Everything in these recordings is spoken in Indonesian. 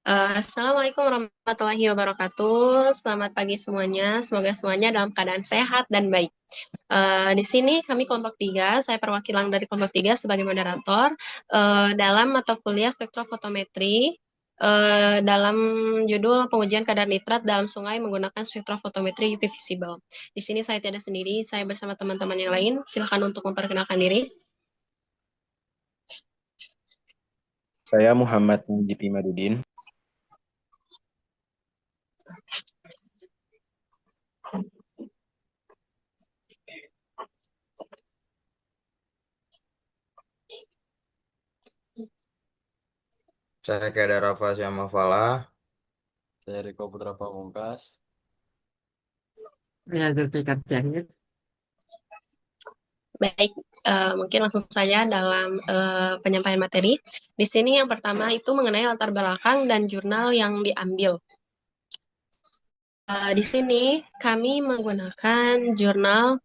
Assalamualaikum warahmatullahi wabarakatuh. Selamat pagi semuanya. Semoga semuanya dalam keadaan sehat dan baik. Di sini kami kelompok 3, saya perwakilan dari kelompok 3 sebagai moderator dalam mata kuliah spektrofotometri dalam judul pengujian kadar nitrat dalam sungai menggunakan spektrofotometri UV visible. Di sini saya tidak sendiri, saya bersama teman-teman yang lain. Silakan untuk memperkenalkan diri. Saya Muhammad Mujib Imaduddin. Saya Kader Rafa Syamafala. Saya Riko Putra Pamungkas. Ya, Zulfikar Syahid. Baik, mungkin langsung saja dalam penyampaian materi. Di sini yang pertama itu mengenai latar belakang dan jurnal yang diambil. Di sini kami menggunakan jurnal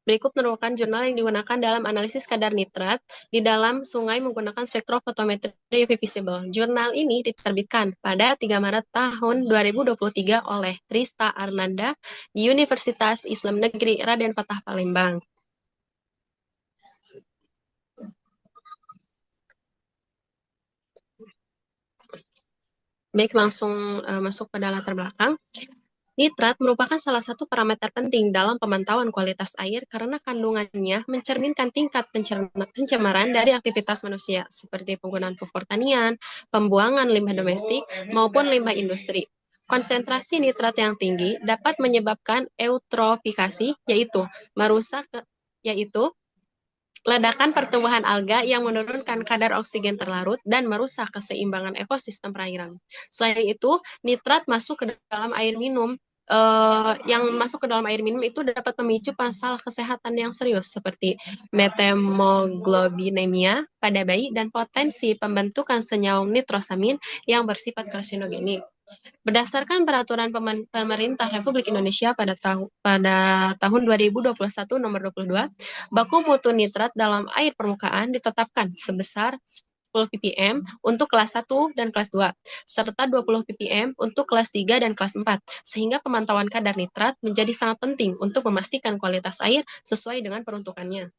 berikut merupakan jurnal yang digunakan dalam analisis kadar nitrat di dalam sungai menggunakan spektrofotometri UV visible. Jurnal ini diterbitkan pada 3 Maret tahun 2023 oleh Trista Arnanda di Universitas Islam Negeri Raden Fatah Palembang. Baik, langsung masuk pada latar belakang. Nitrat merupakan salah satu parameter penting dalam pemantauan kualitas air karena kandungannya mencerminkan tingkat pencemaran dari aktivitas manusia, seperti penggunaan pupuk pertanian, pembuangan limbah domestik, maupun limbah industri. Konsentrasi nitrat yang tinggi dapat menyebabkan eutrofikasi, yaitu ledakan pertumbuhan alga yang menurunkan kadar oksigen terlarut dan merusak keseimbangan ekosistem perairan. Selain itu, nitrat masuk ke dalam air minum. Yang masuk ke dalam air minum itu dapat memicu masalah kesehatan yang serius seperti methemoglobinemia pada bayi dan potensi pembentukan senyawa nitrosamin yang bersifat karsinogenik. Berdasarkan peraturan pemerintah Republik Indonesia pada tahun 2021 nomor 22, baku mutu nitrat dalam air permukaan ditetapkan sebesar 10 ppm untuk kelas 1 dan kelas 2, serta 20 ppm untuk kelas 3 dan kelas 4, sehingga pemantauan kadar nitrat menjadi sangat penting untuk memastikan kualitas air sesuai dengan peruntukannya.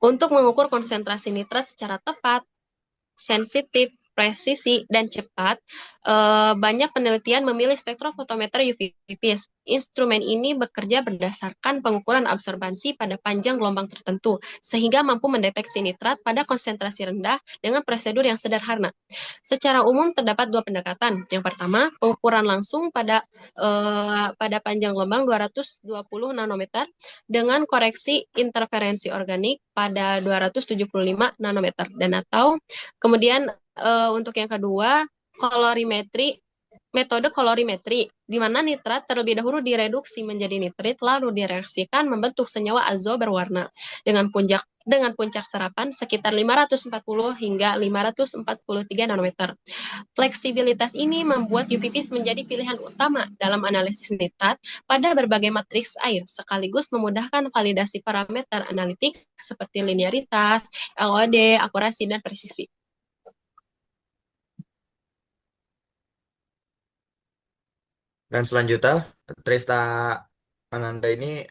Untuk mengukur konsentrasi nitrat secara tepat, sensitif, presisi, dan cepat, banyak penelitian memilih spektrofotometer UV vis. Instrumen ini bekerja berdasarkan pengukuran absorbansi pada panjang gelombang tertentu, sehingga mampu mendeteksi nitrat pada konsentrasi rendah dengan prosedur yang sederhana. Secara umum terdapat dua pendekatan. Yang pertama, pengukuran langsung pada panjang gelombang 220 nanometer dengan koreksi interferensi organik pada 275 nanometer dan atau kemudian untuk yang kedua, metode kolorimetri, di mana nitrat terlebih dahulu direduksi menjadi nitrit, lalu direaksikan membentuk senyawa azo berwarna dengan puncak serapan sekitar 540 hingga 543 nanometer. Fleksibilitas ini membuat UV-Vis menjadi pilihan utama dalam analisis nitrat pada berbagai matriks air, sekaligus memudahkan validasi parameter analitik seperti linearitas, LOD, akurasi, dan presisi. Dan selanjutnya, Trista Ananda ini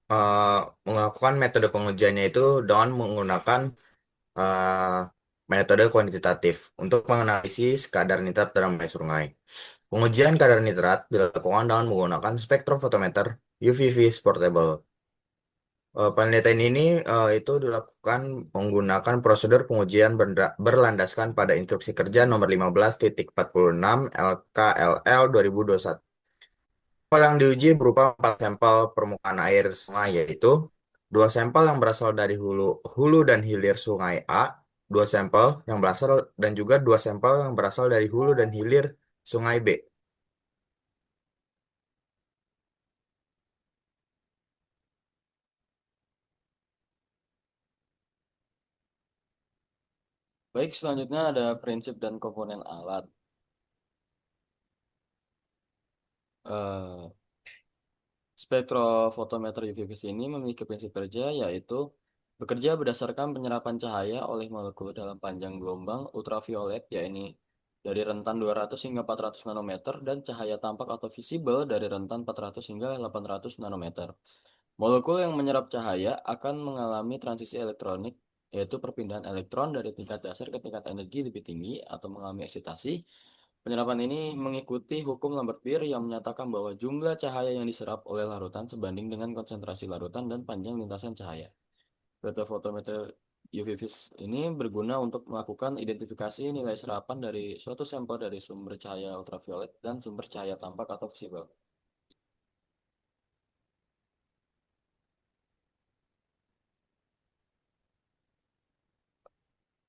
eh, melakukan metode pengujiannya itu dengan menggunakan eh, metode kuantitatif untuk menganalisis kadar nitrat dalam air sungai. Pengujian kadar nitrat dilakukan dengan menggunakan spektrofotometer UV-Vis portable. Penelitian ini itu dilakukan menggunakan prosedur pengujian berlandaskan pada Instruksi Kerja nomor 15.46 LKLL 2021. Sampel yang diuji berupa 4 sampel permukaan air sungai, yaitu 2 sampel yang berasal dari hulu dan hilir sungai A, 2 sampel yang berasal dan juga 2 sampel yang berasal dari hulu dan hilir sungai B. Baik, selanjutnya ada prinsip dan komponen alat. Eh, Spektrofotometer UV-Vis ini memiliki prinsip kerja yaitu bekerja berdasarkan penyerapan cahaya oleh molekul dalam panjang gelombang ultraviolet, yakni dari rentan 200 hingga 400 nanometer, dan cahaya tampak atau visible dari rentan 400 hingga 800 nanometer. Molekul yang menyerap cahaya akan mengalami transisi elektronik, yaitu perpindahan elektron dari tingkat dasar ke tingkat energi lebih tinggi atau mengalami eksitasi. Penyerapan ini mengikuti hukum Lambert-Beer yang menyatakan bahwa jumlah cahaya yang diserap oleh larutan sebanding dengan konsentrasi larutan dan panjang lintasan cahaya. Spektrofotometer UV-Vis ini berguna untuk melakukan identifikasi nilai serapan dari suatu sampel dari sumber cahaya ultraviolet dan sumber cahaya tampak atau visible.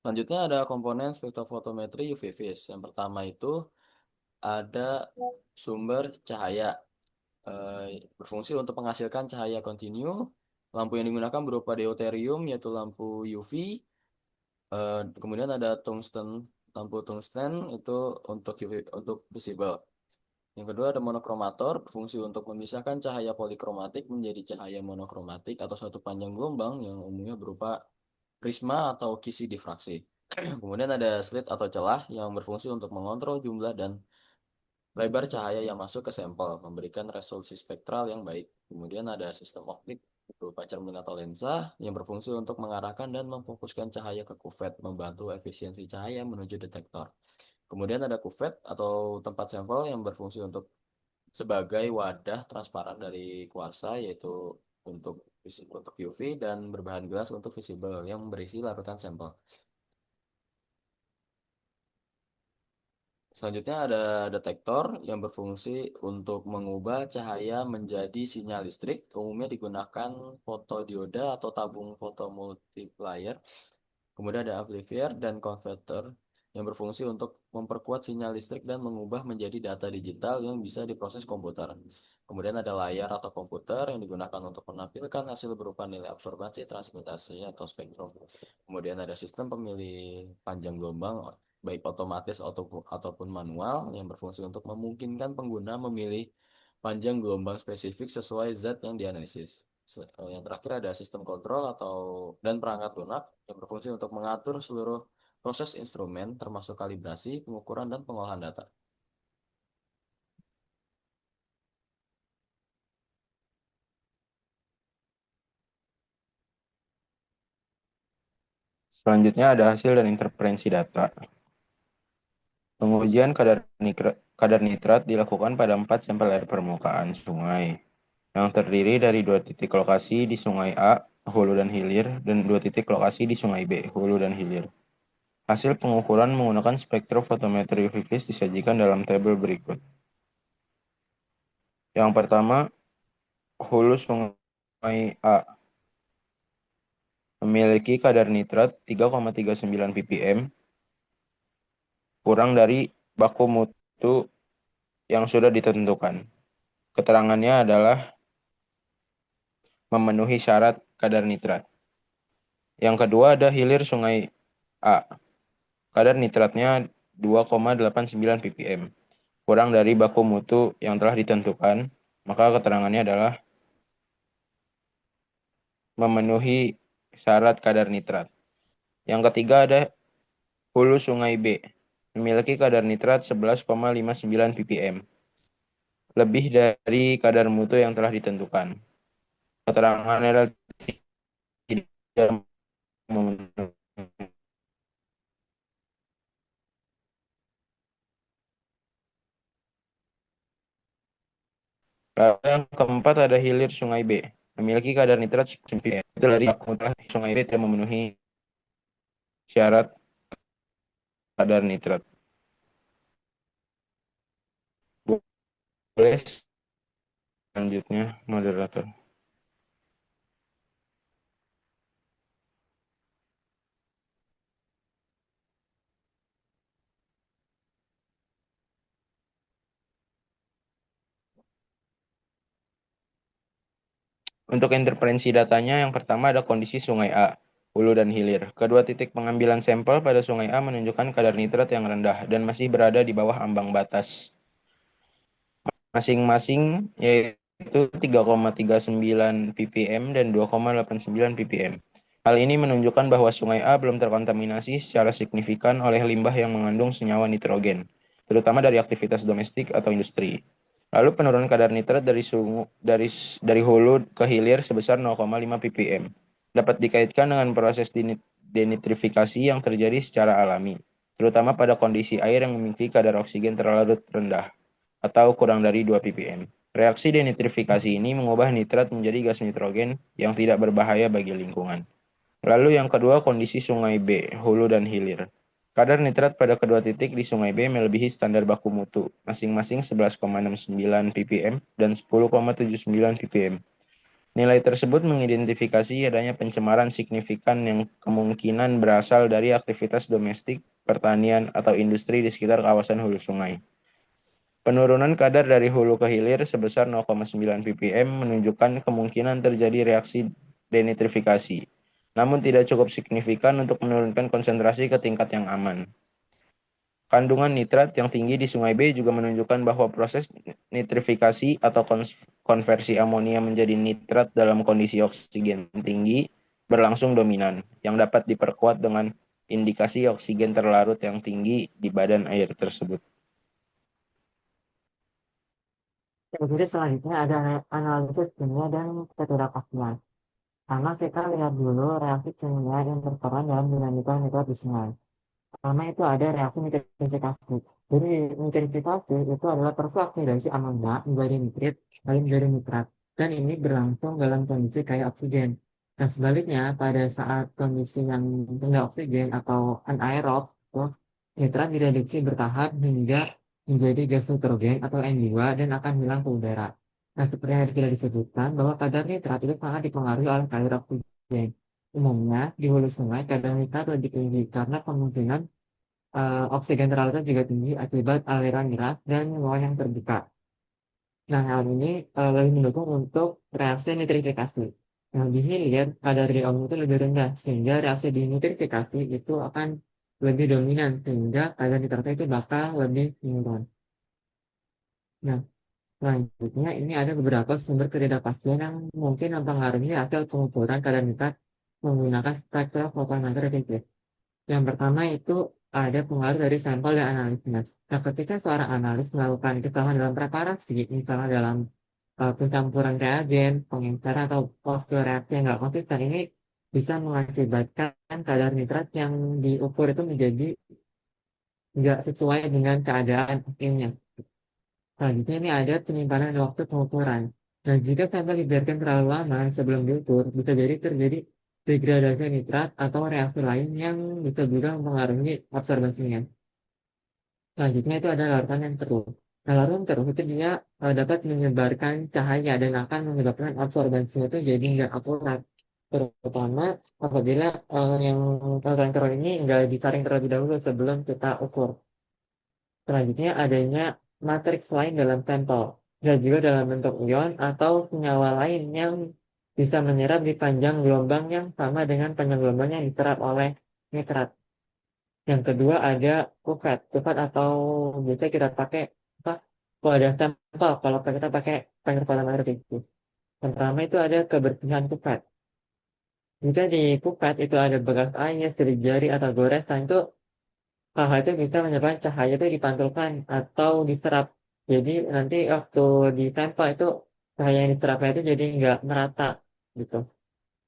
Selanjutnya ada komponen spektrofotometri UV-Vis. Yang pertama itu ada sumber cahaya, berfungsi untuk menghasilkan cahaya kontinu. Lampu yang digunakan berupa deuterium, yaitu lampu UV. Kemudian ada tungsten, lampu tungsten itu untuk UV, untuk visible. Yang kedua ada monokromator, berfungsi untuk memisahkan cahaya polikromatik menjadi cahaya monokromatik atau satu panjang gelombang yang umumnya berupa prisma atau kisi difraksi. Kemudian ada slit atau celah yang berfungsi untuk mengontrol jumlah dan lebar cahaya yang masuk ke sampel, memberikan resolusi spektral yang baik. Kemudian ada sistem optik berupa cermin atau lensa yang berfungsi untuk mengarahkan dan memfokuskan cahaya ke kuvet, membantu efisiensi cahaya menuju detektor. Kemudian ada kuvet atau tempat sampel yang berfungsi untuk sebagai wadah transparan dari kuarsa, yaitu untuk untuk UV, dan berbahan gelas untuk visible yang berisi larutan sampel. Selanjutnya ada detektor yang berfungsi untuk mengubah cahaya menjadi sinyal listrik. Umumnya digunakan fotodioda atau tabung fotomultiplier. Kemudian ada amplifier dan konverter yang berfungsi untuk memperkuat sinyal listrik dan mengubah menjadi data digital yang bisa diproses komputer. Kemudian ada layar atau komputer yang digunakan untuk menampilkan hasil berupa nilai absorbasi, transmitasi, atau spektrum. Kemudian ada sistem pemilih panjang gelombang, baik otomatis ataupun manual, yang berfungsi untuk memungkinkan pengguna memilih panjang gelombang spesifik sesuai zat yang dianalisis. Yang terakhir ada sistem kontrol atau dan perangkat lunak yang berfungsi untuk mengatur seluruh proses instrumen termasuk kalibrasi, pengukuran, dan pengolahan data. Selanjutnya ada hasil dan interferensi data. Pengujian kadar nitrat dilakukan pada 4 sampel air permukaan sungai yang terdiri dari 2 titik lokasi di Sungai A, hulu dan hilir, dan 2 titik lokasi di Sungai B, hulu dan hilir. Hasil pengukuran menggunakan spektrofotometer UV-Vis disajikan dalam tabel berikut. Yang pertama, hulu Sungai A memiliki kadar nitrat 3,39 ppm, kurang dari baku mutu yang sudah ditentukan. Keterangannya adalah memenuhi syarat kadar nitrat. Yang kedua ada hilir Sungai A. Kadar nitratnya 2,89 ppm, kurang dari baku mutu yang telah ditentukan, maka keterangannya adalah memenuhi syarat kadar nitrat. Yang ketiga ada hulu Sungai B, memiliki kadar nitrat 11,59 ppm, lebih dari kadar mutu yang telah ditentukan. Keterangannya adalah tidak memenuhi. Lalu yang keempat ada hilir Sungai B, memiliki kadar nitrat 9 ppm. Itu dari mutlak Sungai B tidak memenuhi syarat kadar nitrat. Boleh selanjutnya moderator. Untuk interferensi datanya, yang pertama ada kondisi Sungai A, hulu dan hilir. Kedua titik pengambilan sampel pada Sungai A menunjukkan kadar nitrat yang rendah dan masih berada di bawah ambang batas. Masing-masing yaitu yaitu 3,39 ppm dan 2,89 ppm. Hal ini menunjukkan bahwa Sungai A belum terkontaminasi secara signifikan oleh limbah yang mengandung senyawa nitrogen, terutama dari aktivitas domestik atau industri. Lalu penurunan kadar nitrat dari hulu ke hilir sebesar 0,5 ppm dapat dikaitkan dengan proses denitrifikasi yang terjadi secara alami, terutama pada kondisi air yang memiliki kadar oksigen terlarut rendah atau kurang dari 2 ppm. Reaksi denitrifikasi ini mengubah nitrat menjadi gas nitrogen yang tidak berbahaya bagi lingkungan. Lalu yang kedua, kondisi Sungai B, hulu dan hilir. Kadar nitrat pada kedua titik di Sungai B melebihi standar baku mutu, masing-masing 11,69 ppm dan 10,79 ppm. Nilai tersebut mengidentifikasi adanya pencemaran signifikan yang kemungkinan berasal dari aktivitas domestik, pertanian, atau industri di sekitar kawasan hulu sungai. Penurunan kadar dari hulu ke hilir sebesar 0,9 ppm menunjukkan kemungkinan terjadi reaksi denitrifikasi, namun tidak cukup signifikan untuk menurunkan konsentrasi ke tingkat yang aman. Kandungan nitrat yang tinggi di Sungai B juga menunjukkan bahwa proses nitrifikasi atau konversi amonia menjadi nitrat dalam kondisi oksigen tinggi berlangsung dominan, yang dapat diperkuat dengan indikasi oksigen terlarut yang tinggi di badan air tersebut. Jadi selanjutnya ada analisis kimia dan ketidakpastian. Pertama kita lihat dulu reaksi kimia yang berperan dalam dinamika nitrat di sungai. Pertama itu ada reaksi nitrifikasi. Jadi nitrifikasi itu adalah persuaksidasi amonia menjadi nitrit lalu menjadi nitrat. Dan ini berlangsung dalam kondisi kayak oksigen. Nah sebaliknya pada saat kondisi yang rendah oksigen atau anaerob, nitrat direduksi bertahap hingga menjadi gas nitrogen atau N2 dan akan hilang ke udara. Nah, seperti yang sudah disebutkan bahwa kadar nitrat itu sangat dipengaruhi oleh kadar oksigen. Umumnya di hulu sungai kadar nitrat lebih tinggi karena kemungkinan oksigen terlarut juga tinggi akibat aliran deras dan ruang yang terbuka. Nah, hal ini lebih mendukung untuk reaksi nitrifikasi. Nah, di hilir kadar DO itu lebih rendah sehingga reaksi di nitrifikasi itu akan lebih dominan sehingga kadar nitratnya itu bakal lebih menurun. Nah, selanjutnya ini ada beberapa sumber ketidakpastian yang mungkin mempengaruhi hasil pengukuran kadar nitrat menggunakan spektrofotometer efektif. Yang pertama itu ada pengaruh dari sampel dan analisnya. Nah, ketika seorang analis melakukan kesalahan dalam preparasi, misalnya dalam pencampuran reagen, pengenceran atau posko reaksi yang nggak konsisten, ini bisa mengakibatkan kadar nitrat yang diukur itu menjadi nggak sesuai dengan keadaan aslinya. Selanjutnya ini ada penyimpanan waktu pengukuran. Nah, jika sampel dibiarkan terlalu lama sebelum diukur, bisa jadi terjadi degradasi nitrat atau reaksi lain yang bisa juga mempengaruhi absorbasinya. Selanjutnya itu ada larutan yang keruh. Nah, larutan keruh itu dia dapat menyebarkan cahaya dan akan menyebabkan absorbasinya itu jadi nggak akurat. Terutama apabila yang larutan keruh ini nggak disaring terlebih dahulu sebelum kita ukur. Selanjutnya adanya matriks lain dalam sampel, dan juga dalam bentuk ion atau senyawa lain yang bisa menyerap di panjang gelombang yang sama dengan panjang gelombang yang diserap oleh nitrat. Yang kedua ada kuvvet. Kuvvet atau biasa kita pakai apa? Kalau ada sampel, kalau kita pakai spektrofotometer itu. Yang pertama itu ada kebersihan kuvvet. Jika di kuvvet itu ada bekas air, sidik jari atau goresan, itu hal itu bisa menyebabkan cahaya itu dipantulkan atau diserap. Jadi nanti waktu ditempel itu cahaya yang diserapnya itu jadi nggak merata gitu.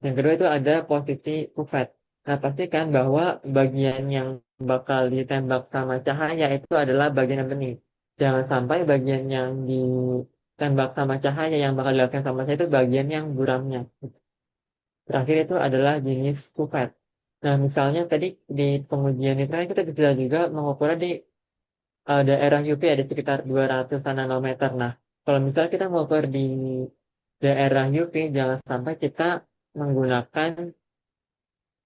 Yang kedua itu ada posisi kuvvet. Nah, pastikan bahwa bagian yang bakal ditembak sama cahaya itu adalah bagian yang bening. Jangan sampai bagian yang ditembak sama cahaya yang bakal dilakukan sama saya itu bagian yang buramnya. Terakhir itu adalah jenis kuvvet. Nah, misalnya tadi di pengujian nitrat kita bisa juga mengukurnya di daerah UV ada sekitar 200 nanometer. Nah, kalau misalnya kita mengukur di daerah UV, jangan sampai kita menggunakan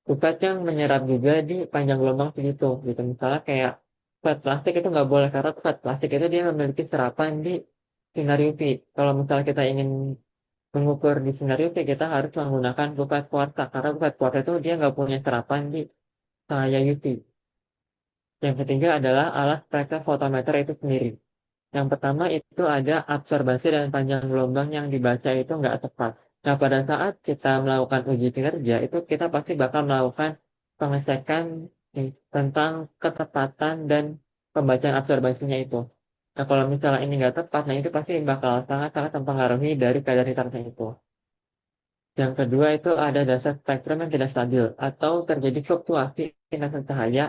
kuvvet yang menyerap juga di panjang gelombang segitu. Gitu. Misalnya kayak kuvvet plastik itu nggak boleh karena kuvvet plastik itu dia memiliki serapan di sinar UV. Kalau misalnya kita ingin mengukur di sinar UV, kita harus menggunakan kuvvet kuarsa karena kuvvet kuarsa itu dia nggak punya serapan di cahaya UV. Yang ketiga adalah alat spektrofotometer itu sendiri. Yang pertama itu ada absorbasi dan panjang gelombang yang dibaca itu nggak tepat. Nah, pada saat kita melakukan uji kinerja, itu kita pasti bakal melakukan pengecekan tentang ketepatan dan pembacaan absorbasinya itu. Nah, kalau misalnya ini nggak tepat, nah itu pasti bakal sangat-sangat mempengaruhi dari kadar nitratnya itu. Yang kedua itu ada dasar spektrum yang tidak stabil atau terjadi fluktuasi intensitas cahaya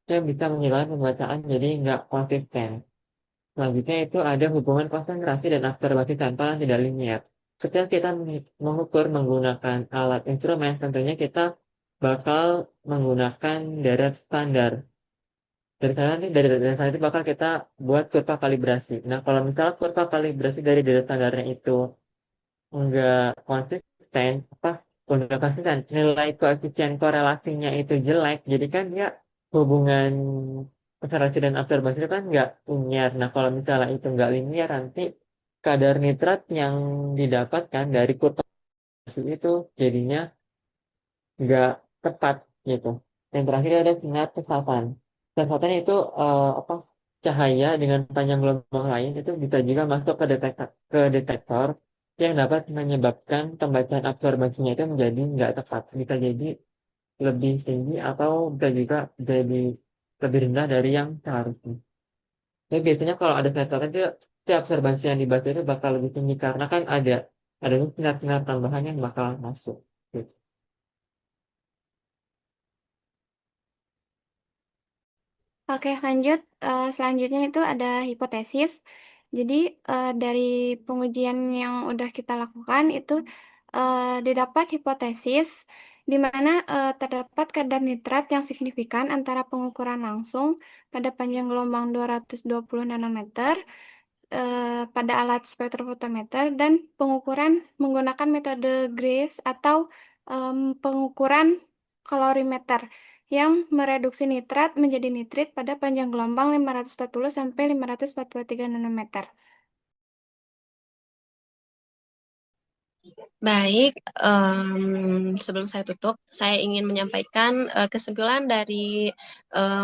yang bisa menilai pembacaan jadi nggak konsisten. Selanjutnya itu ada hubungan konsentrasi dan absorbasi sampel yang tidak linear. Ketika kita mengukur menggunakan alat instrumen, tentunya kita bakal menggunakan deret standar. Dari sana nanti dari deret standar itu bakal kita buat kurva kalibrasi. Nah, kalau misalnya kurva kalibrasi dari deret standarnya itu enggak konsisten, enggak konsisten, nilai koefisien korelasinya itu jelek, jadi kan ya hubungan konsentrasi dan absorbasi itu kan nggak linear. Nah, kalau misalnya itu nggak linear, nanti kadar nitrat yang didapatkan dari kurva itu jadinya nggak tepat gitu. Yang terakhir ada sinar kesempatan. Kesempatan itu apa cahaya dengan panjang gelombang lain itu bisa juga masuk ke detektor yang dapat menyebabkan pembacaan absorbasinya itu menjadi nggak tepat. Bisa jadi lebih tinggi atau bisa juga jadi lebih rendah dari yang seharusnya. Jadi biasanya kalau ada sensor itu si absorbasi yang dibaca itu bakal lebih tinggi karena kan ada sinar-sinar tambahan yang bakal masuk. Gitu. Oke, lanjut. Selanjutnya itu ada hipotesis. Jadi, dari pengujian yang udah kita lakukan itu didapat hipotesis di mana terdapat kadar nitrat yang signifikan antara pengukuran langsung pada panjang gelombang 220 nanometer pada alat spektrofotometer dan pengukuran menggunakan metode Grace atau pengukuran kalorimeter yang mereduksi nitrat menjadi nitrit pada panjang gelombang 540 sampai 543 nanometer. Baik, sebelum saya tutup, saya ingin menyampaikan kesimpulan dari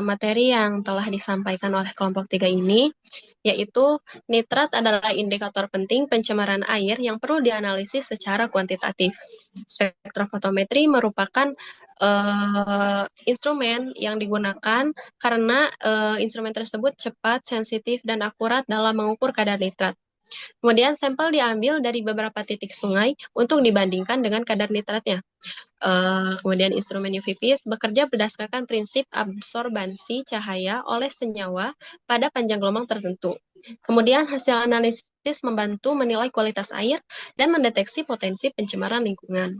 materi yang telah disampaikan oleh kelompok 3 ini, yaitu nitrat adalah indikator penting pencemaran air yang perlu dianalisis secara kuantitatif. Spektrofotometri merupakan instrumen yang digunakan karena instrumen tersebut cepat, sensitif, dan akurat dalam mengukur kadar nitrat. Kemudian sampel diambil dari beberapa titik sungai untuk dibandingkan dengan kadar nitratnya. Kemudian instrumen UV-Vis bekerja berdasarkan prinsip absorbansi cahaya oleh senyawa pada panjang gelombang tertentu. Kemudian hasil analisis membantu menilai kualitas air dan mendeteksi potensi pencemaran lingkungan.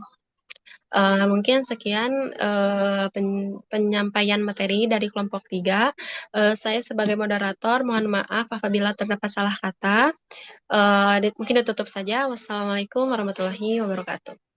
Mungkin sekian penyampaian materi dari kelompok 3. Saya sebagai moderator mohon maaf apabila terdapat salah kata. Mungkin ditutup saja. Wassalamualaikum warahmatullahi wabarakatuh.